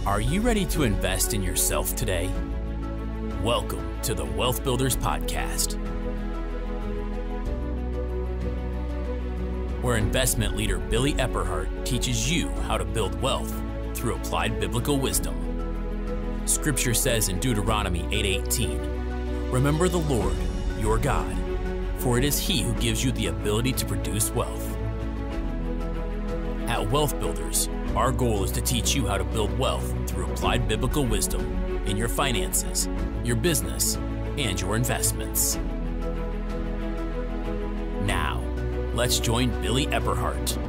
Are you ready to invest in yourself today? Welcome to the Wealth Builders Podcast, where investment leader Billy Epperhart teaches you how to build wealth through applied biblical wisdom. Scripture says in Deuteronomy 8:18, "Remember the Lord, your God, for it is He who gives you the ability to produce wealth." At Wealth Builders, our goal is to teach you how to build wealth through applied biblical wisdom in your finances, your business, and your investments. Now, let's join Billy Epperhart.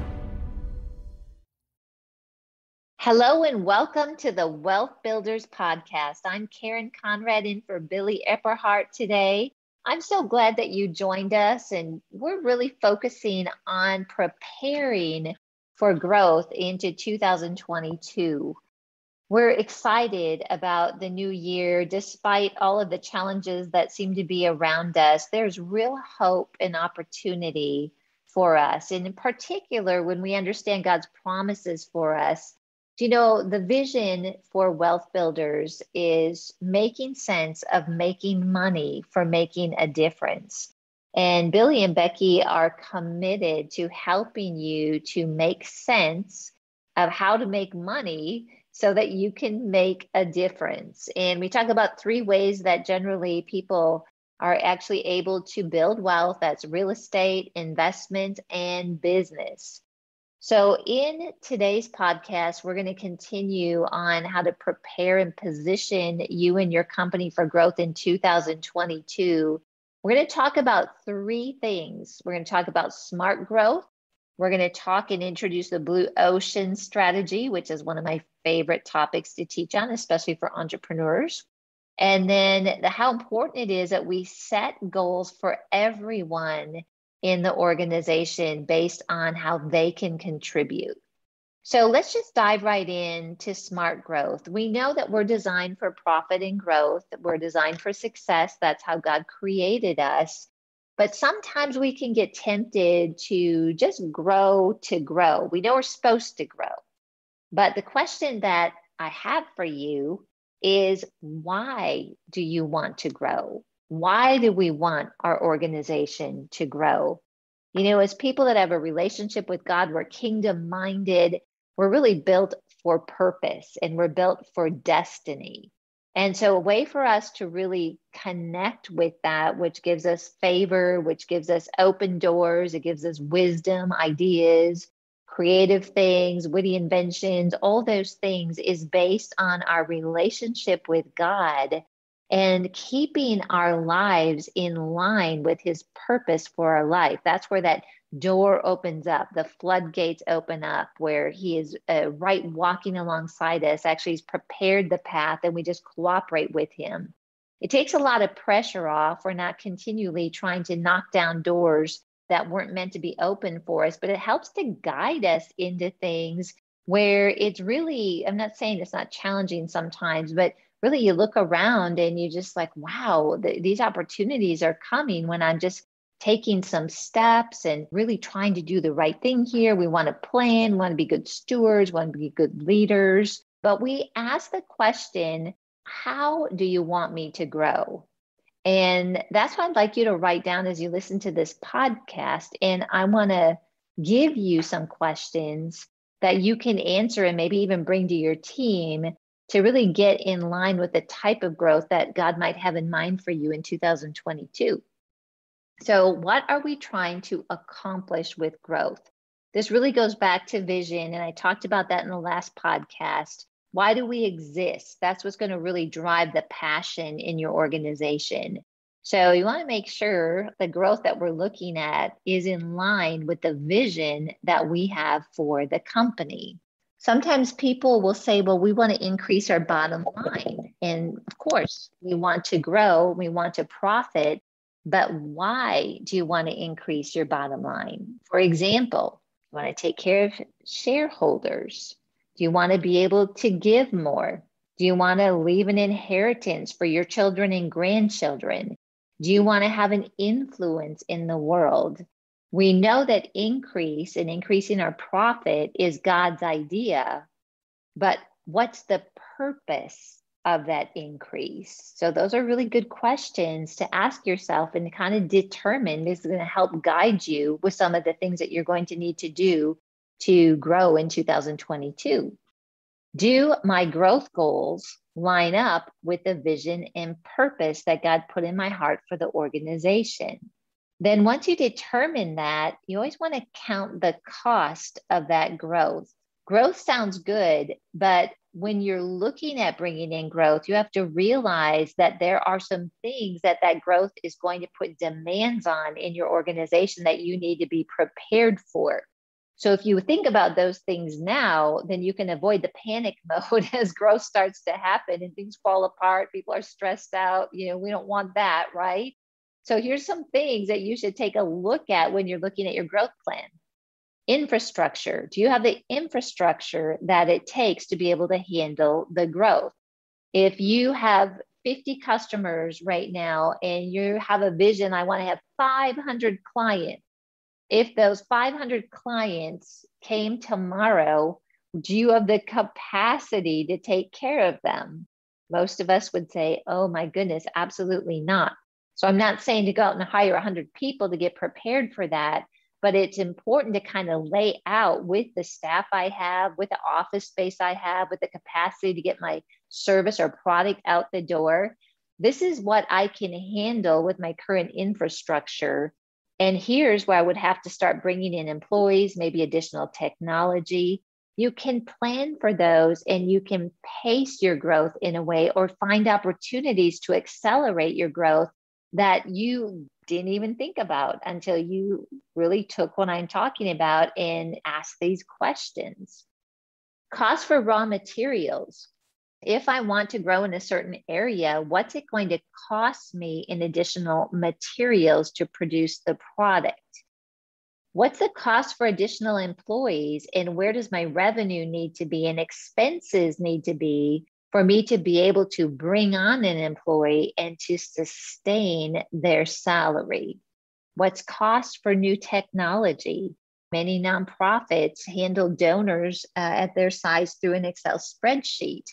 Hello and welcome to the Wealth Builders Podcast. I'm Karen Conrad in for Billy Epperhart today. I'm so glad that you joined us, and we're really focusing on preparing for growth into 2022. We're excited about the new year. Despite all of the challenges that seem to be around us, there's real hope and opportunity for us. And in particular, when we understand God's promises for us, you know, the vision for Wealth Builders is making sense of making money for making a difference. And Billy and Becky are committed to helping you to make sense of how to make money so that you can make a difference. And we talk about three ways that generally people are actually able to build wealth. That's real estate, investment, and business. So in today's podcast, we're going to continue on how to prepare and position you and your company for growth in 2022. We're going to talk about three things. We're going to talk about smart growth. We're going to talk and introduce the blue ocean strategy, which is one of my favorite topics to teach on, especially for entrepreneurs. And then how important it is that we set goals for everyone in the organization based on how they can contribute. So let's just dive right into smart growth. We know that we're designed for profit and growth. We're designed for success. That's how God created us. But sometimes we can get tempted to just grow to grow. We know we're supposed to grow. But the question that I have for you is, why do you want to grow? Why do we want our organization to grow? You know, as people that have a relationship with God, we're kingdom-minded. We're really built for purpose, and we're built for destiny. And so a way for us to really connect with that, which gives us favor, which gives us open doors, it gives us wisdom, ideas, creative things, witty inventions, all those things, is based on our relationship with God and keeping our lives in line with His purpose for our life. That's where that door opens up, the floodgates open up, where He is right walking alongside us. Actually, He's prepared the path, and we just cooperate with Him. It takes a lot of pressure off. We're not continually trying to knock down doors that weren't meant to be open for us, but it helps to guide us into things where it's really, I'm not saying it's not challenging sometimes, but really you look around and you just like, wow, these opportunities are coming when I'm just taking some steps and really trying to do the right thing here. We want to plan, want to be good stewards, want to be good leaders. But we ask the question, how do you want me to grow? And that's what I'd like you to write down as you listen to this podcast. And I want to give you some questions that you can answer and maybe even bring to your team to really get in line with the type of growth that God might have in mind for you in 2022. So what are we trying to accomplish with growth? This really goes back to vision, and I talked about that in the last podcast. Why do we exist? That's what's going to really drive the passion in your organization. So you want to make sure the growth that we're looking at is in line with the vision that we have for the company. Sometimes people will say, well, we want to increase our bottom line. And of course, we want to grow, we want to profit, but why do you want to increase your bottom line? For example, you want to take care of shareholders. Do you want to be able to give more? Do you want to leave an inheritance for your children and grandchildren? Do you want to have an influence in the world? We know that increasing our profit is God's idea, but What's the purpose of that increase? So those are really good questions to ask yourself and to kind of determine. This is going to help guide you with some of the things that you're going to need to do to grow in 2022. Do my growth goals line up with the vision and purpose that God put in my heart for the organization? Then once you determine that, you always want to count the cost of that growth. Growth sounds good, but when you're looking at bringing in growth, you have to realize that there are some things that growth is going to put demands on in your organization that you need to be prepared for. So if you think about those things now, then you can avoid the panic mode as growth starts to happen and things fall apart. People are stressed out. We don't want that, right? So here's some things that you should take a look at when you're looking at your growth plan. Infrastructure. Do you have the infrastructure that it takes to be able to handle the growth? If you have 50 customers right now and you have a vision, I want to have 500 clients. If those 500 clients came tomorrow, do you have the capacity to take care of them? Most of us would say, oh my goodness, absolutely not. So I'm not saying to go out and hire 100 people to get prepared for that, but it's important to kind of lay out with the staff I have, with the office space I have, with the capacity to get my service or product out the door. This is what I can handle with my current infrastructure. And here's where I would have to start bringing in employees, maybe additional technology. You can plan for those and you can pace your growth in a way or find opportunities to accelerate your growth that you didn't even think about until you really took what I'm talking about and asked these questions. Cost for raw materials. If I want to grow in a certain area, what's it going to cost me in additional materials to produce the product? What's the cost for additional employees, and where does my revenue need to be and expenses need to be for me to be able to bring on an employee and to sustain their salary? What's cost for new technology? Many nonprofits handle donors at their size through an Excel spreadsheet.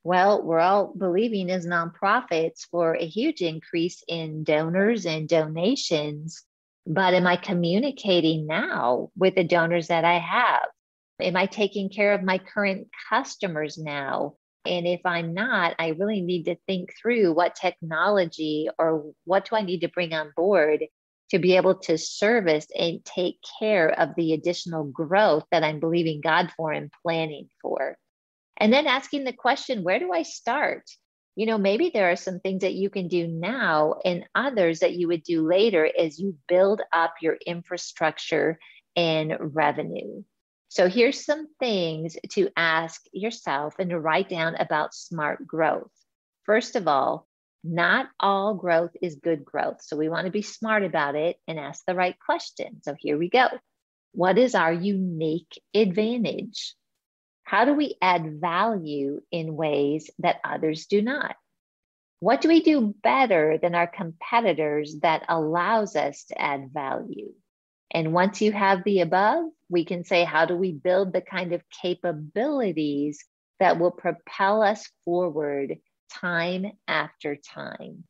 Well, we're all believing as nonprofits for a huge increase in donors and donations, but am I communicating now with the donors that I have? Am I taking care of my current customers now? And if I'm not, I really need to think through what technology or what do I need to bring on board to be able to service and take care of the additional growth that I'm believing God for and planning for. And then asking the question, where do I start? Maybe there are some things that you can do now and others that you would do later as you build up your infrastructure and revenue. So here's some things to ask yourself and to write down about smart growth. First of all, not all growth is good growth. So we want to be smart about it and ask the right question. So here we go. What is our unique advantage? How do we add value in ways that others do not? What do we do better than our competitors that allows us to add value? And once you have the above, we can say, how do we build the kind of capabilities that will propel us forward time after time?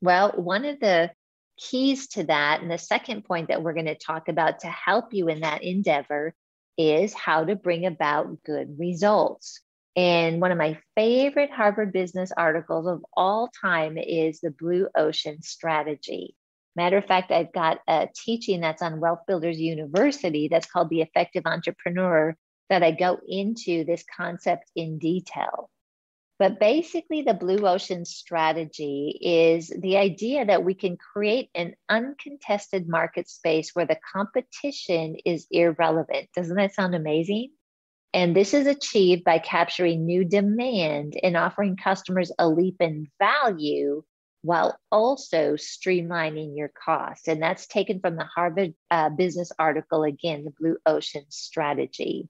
Well, one of the keys to that, and the second point that we're going to talk about to help you in that endeavor, is how to bring about good results. And one of my favorite Harvard Business articles of all time is the Blue Ocean Strategy. Matter of fact, I've got a teaching that's on Wealth Builders University that's called The Effective Entrepreneur that I go into this concept in detail. But basically, the Blue Ocean Strategy is the idea that we can create an uncontested market space where the competition is irrelevant. Doesn't that sound amazing? And this is achieved by capturing new demand and offering customers a leap in value while also streamlining your costs. And that's taken from the Harvard Business article, again, the Blue Ocean Strategy.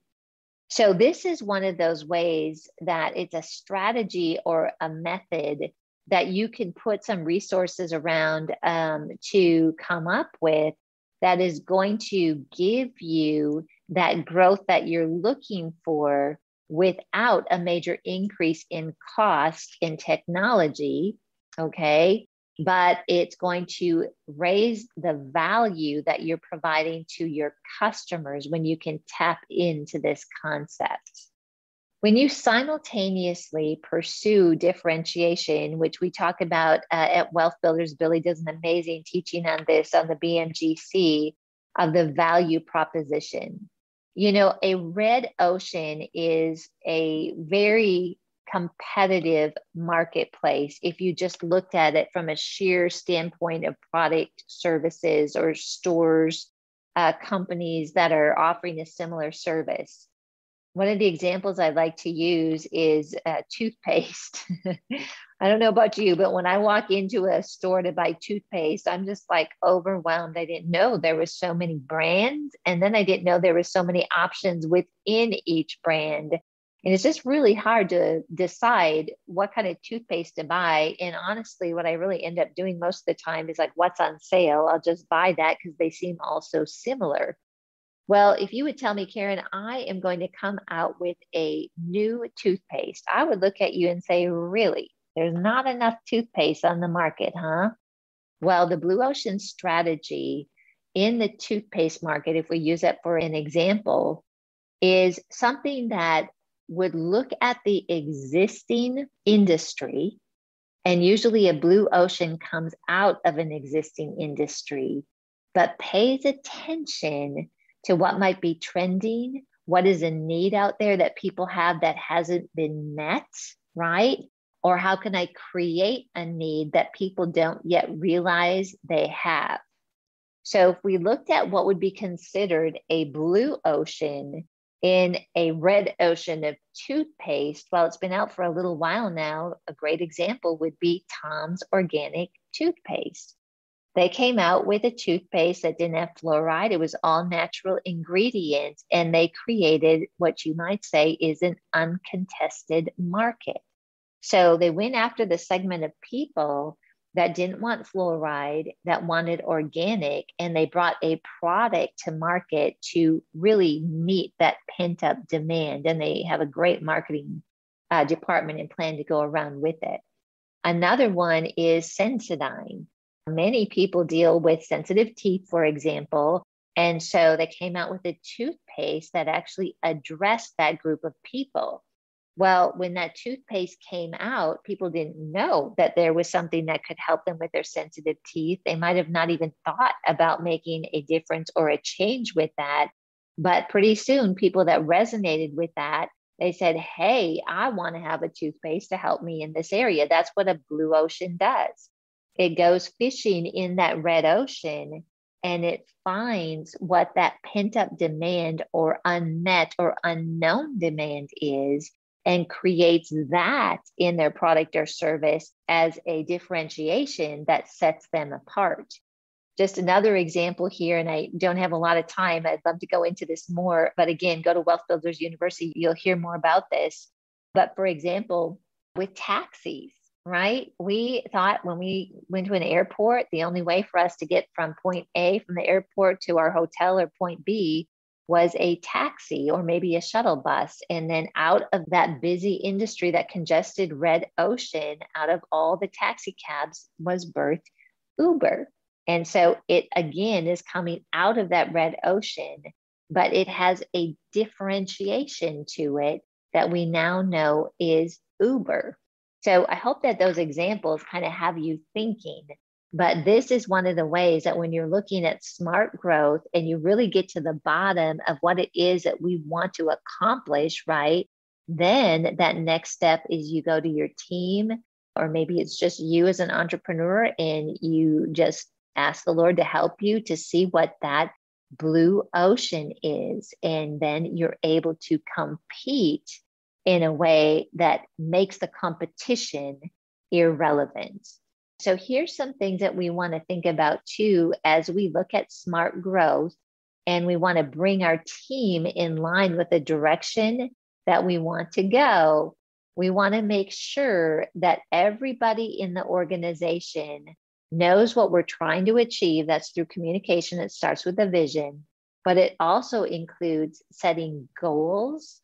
So this is one of those ways that it's a strategy or a method that you can put some resources around to come up with that is going to give you that growth that you're looking for without a major increase in cost in technology, okay? But it's going to raise the value that you're providing to your customers when you can tap into this concept. When you simultaneously pursue differentiation, which we talk about at Wealth Builders, Billy does an amazing teaching on this on the BMGC of the value proposition. You know, a red ocean is a very competitive marketplace if you just looked at it from a sheer standpoint of product, services, or stores, companies that are offering a similar service. One of the examples I like to use is toothpaste. I don't know about you, but when I walk into a store to buy toothpaste, I'm just like overwhelmed. I didn't know there were so many brands. And then I didn't know there were so many options within each brand. And it's just really hard to decide what kind of toothpaste to buy. And honestly, what I really end up doing most of the time is like, what's on sale? I'll just buy that because they seem all so similar. Well, if you would tell me, Karen, I am going to come out with a new toothpaste, I would look at you and say, really? There's not enough toothpaste on the market, huh? Well, the Blue Ocean strategy in the toothpaste market, if we use that for an example, is something that would look at the existing industry, and usually a blue ocean comes out of an existing industry, but pays attention to what might be trending, what is a need out there that people have that hasn't been met, right? Or how can I create a need that people don't yet realize they have? So if we looked at what would be considered a blue ocean in a red ocean of toothpaste, well, it's been out for a little while now. A great example would be Tom's Organic Toothpaste. They came out with a toothpaste that didn't have fluoride. It was all natural ingredients, and they created what you might say is an uncontested market. So they went after the segment of people that didn't want fluoride, that wanted organic, and they brought a product to market to really meet that pent-up demand. And they have a great marketing department and plan to go around with it. Another one is Sensodyne. Many people deal with sensitive teeth, for example, and so they came out with a toothpaste that actually addressed that group of people. Well, when that toothpaste came out, people didn't know that there was something that could help them with their sensitive teeth. They might have not even thought about making a difference or a change with that. But pretty soon, people that resonated with that, they said, hey, I want to have a toothpaste to help me in this area. That's what a blue ocean does. It goes fishing in that red ocean and it finds what that pent-up demand or unmet or unknown demand is and creates that in their product or service as a differentiation that sets them apart. Just another example here, and I don't have a lot of time. I'd love to go into this more, but again, go to Wealth Builders University. You'll hear more about this. But for example, with taxis, right? We thought when we went to an airport, the only way for us to get from point A from the airport to our hotel or point B was a taxi or maybe a shuttle bus. And then out of that busy industry, that congested red ocean, out of all the taxi cabs was birthed Uber. And so it again is coming out of that red ocean, but it has a differentiation to it that we now know is Uber. So I hope that those examples kind of have you thinking, but this is one of the ways that when you're looking at smart growth and you really get to the bottom of what it is that we want to accomplish, right? Then that next step is you go to your team, or maybe it's just you as an entrepreneur and you just ask the Lord to help you to see what that blue ocean is. And then you're able to compete in a way that makes the competition irrelevant. So here's some things that we want to think about too, as we look at smart growth and we want to bring our team in line with the direction that we want to go. We want to make sure that everybody in the organization knows what we're trying to achieve. That's through communication. It starts with a vision, but it also includes setting goals,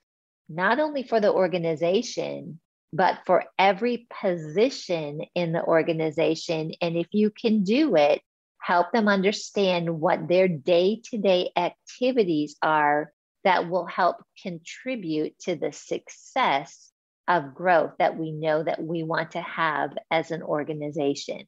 not only for the organization, but for every position in the organization. And if you can do it, help them understand what their day-to-day activities are that will help contribute to the success of growth that we know that we want to have as an organization.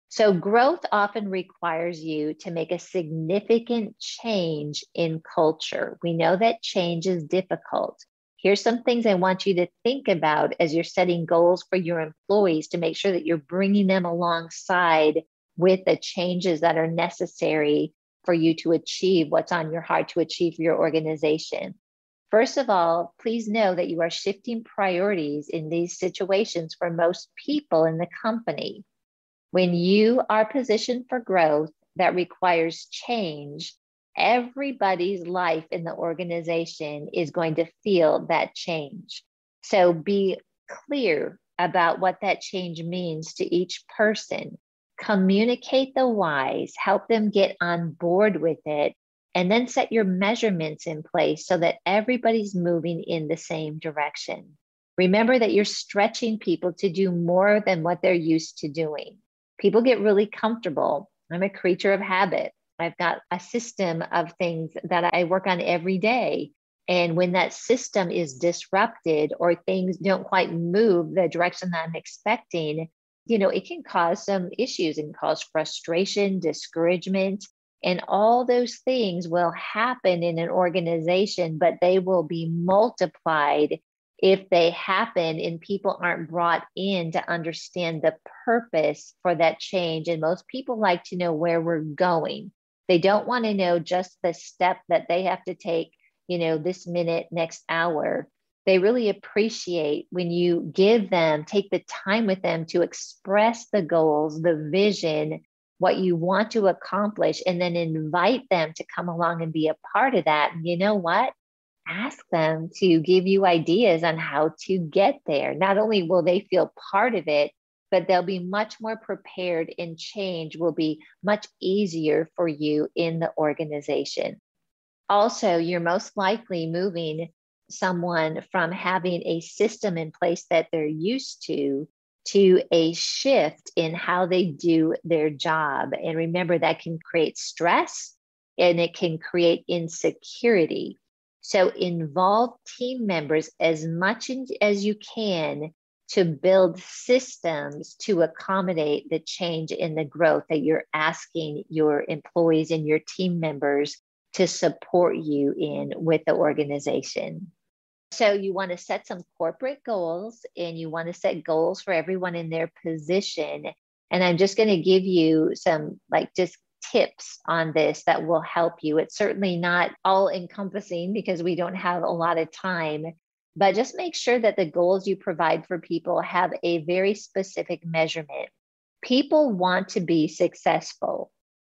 So growth often requires you to make a significant change in culture. We know that change is difficult. Here's some things I want you to think about as you're setting goals for your employees to make sure that you're bringing them alongside with the changes that are necessary for you to achieve what's on your heart to achieve for your organization. First of all, please know that you are shifting priorities in these situations for most people in the company. When you are positioned for growth that requires change, everybody's life in the organization is going to feel that change. So be clear about what that change means to each person. Communicate the whys, help them get on board with it, and then set your measurements in place so that everybody's moving in the same direction. Remember that you're stretching people to do more than what they're used to doing. People get really comfortable. I'm a creature of habit. I've got a system of things that I work on every day. And when that system is disrupted or things don't quite move the direction that I'm expecting, it can cause some issues and cause frustration, discouragement, and all those things will happen in an organization, but they will be multiplied if they happen and people aren't brought in to understand the purpose for that change. And most people like to know where we're going. They don't want to know just the step that they have to take, this minute, next hour. They really appreciate when you take the time with them to express the goals, the vision, what you want to accomplish, and then invite them to come along and be a part of that. And you know what? Ask them to give you ideas on how to get there. Not only will they feel part of it, but they'll be much more prepared, and change will be much easier for you in the organization. Also, you're most likely moving someone from having a system in place that they're used to a shift in how they do their job. And remember, that can create stress and it can create insecurity. So involve team members as much as you can to build systems to accommodate the change in the growth that you're asking your employees and your team members to support you in with the organization. So you want to set some corporate goals and you want to set goals for everyone in their position. And I'm just going to give you some just tips on this that will help you. It's certainly not all encompassing because we don't have a lot of time, but just make sure that the goals you provide for people have a very specific measurement. People want to be successful.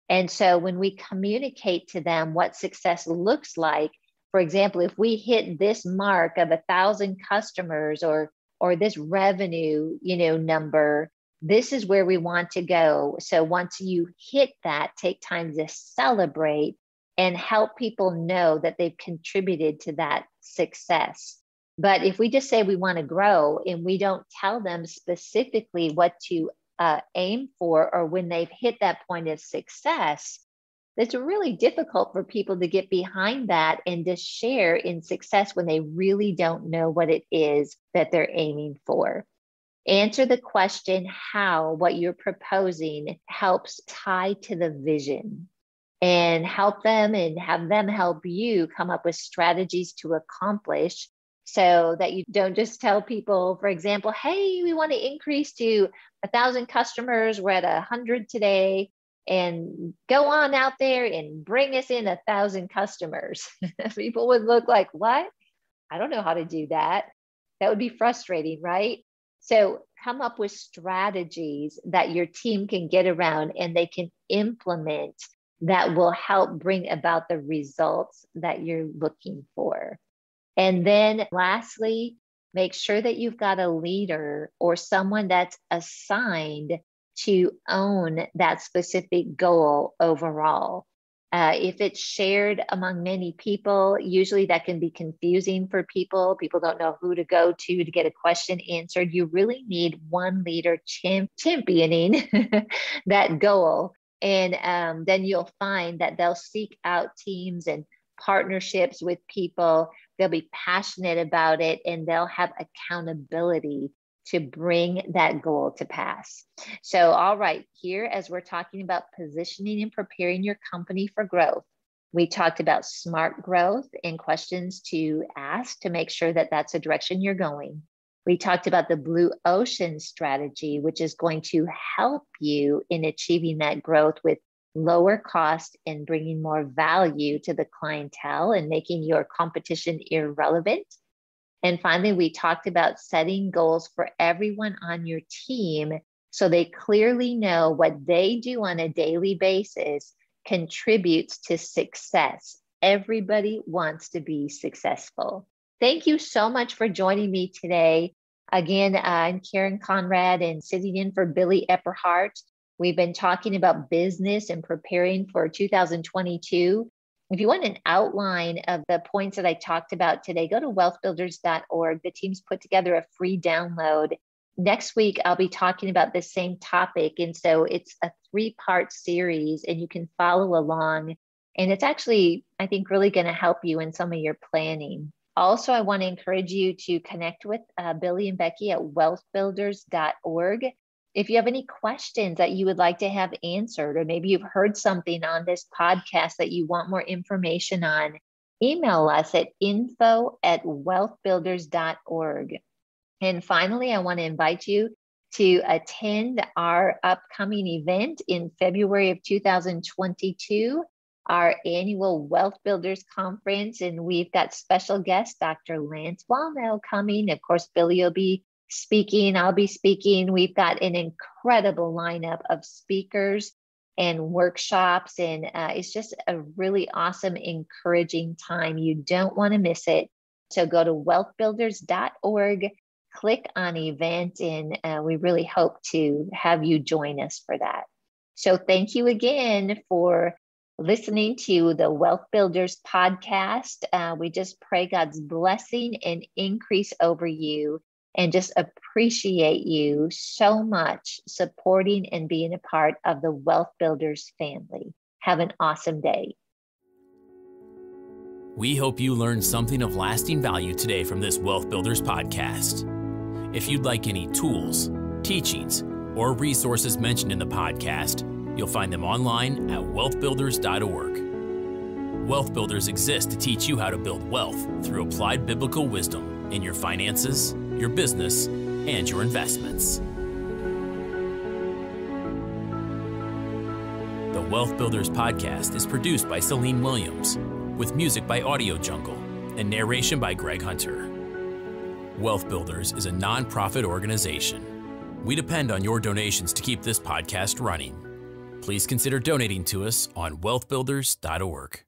And so when we communicate to them what success looks like, for example, if we hit this mark of 1,000 customers or this revenue, number, this is where we want to go. So once you hit that, take time to celebrate and help people know that they've contributed to that success. But if we just say we want to grow and we don't tell them specifically what to aim for or when they've hit that point of success, it's really difficult for people to get behind that and to share in success when they really don't know what it is that they're aiming for. Answer the question how what you're proposing helps tie to the vision, and help them and have them help you come up with strategies to accomplish, so that you don't just tell people, for example, hey, we want to increase to 1,000 customers. We're at 100 today. And go on out there and bring us in 1,000 customers. People would look like, what? I don't know how to do that. That would be frustrating, right? So come up with strategies that your team can get around and they can implement that will help bring about the results that you're looking for. And then lastly, make sure that you've got a leader or someone that's assigned to own that specific goal overall. If it's shared among many people, usually that can be confusing for people. People don't know who to go to get a question answered. You really need one leader championing that goal. And then you'll find that they'll seek out teams and partnerships with people. They'll be passionate about it, and they'll have accountability to bring that goal to pass. So, all right, here as we're talking about positioning and preparing your company for growth, we talked about smart growth and questions to ask to make sure that that's the direction you're going. We talked about the blue ocean strategy, which is going to help you in achieving that growth with lower cost and bringing more value to the clientele and making your competition irrelevant. And finally, we talked about setting goals for everyone on your team so they clearly know what they do on a daily basis contributes to success. Everybody wants to be successful. Thank you so much for joining me today. Again, I'm Karen Conrad and sitting in for Billy Epperhart. We've been talking about business and preparing for 2022. If you want an outline of the points that I talked about today, go to wealthbuilders.org. The team's put together a free download. Next week, I'll be talking about the same topic. And so it's a 3-part series, and you can follow along. And it's actually, I think, really going to help you in some of your planning. Also, I want to encourage you to connect with Billy and Becky at wealthbuilders.org. If you have any questions that you would like to have answered, or maybe you've heard something on this podcast that you want more information on, email us at info@wealthbuilders.org. And finally, I want to invite you to attend our upcoming event in February of 2022, our annual Wealth Builders Conference. And we've got special guest, Dr. Lance Wallnau, coming. Of course, Billy will be speaking. I'll be speaking. We've got an incredible lineup of speakers and workshops, and it's just a really awesome, encouraging time. You don't want to miss it. So go to wealthbuilders.org, click on event, and we really hope to have you join us for that. So thank you again for listening to the Wealth Builders podcast. We just pray God's blessing and increase over you, and just appreciate you so much supporting and being a part of the Wealth Builders family. Have an awesome day. We hope you learned something of lasting value today from this Wealth Builders podcast. If you'd like any tools, teachings, or resources mentioned in the podcast, you'll find them online at wealthbuilders.org. Wealth Builders exist to teach you how to build wealth through applied biblical wisdom in your finances, your business, and your investments. The Wealth Builders podcast is produced by Celine Williams, with music by Audio Jungle and narration by Greg Hunter. Wealth Builders is a nonprofit organization. We depend on your donations to keep this podcast running. Please consider donating to us on wealthbuilders.org.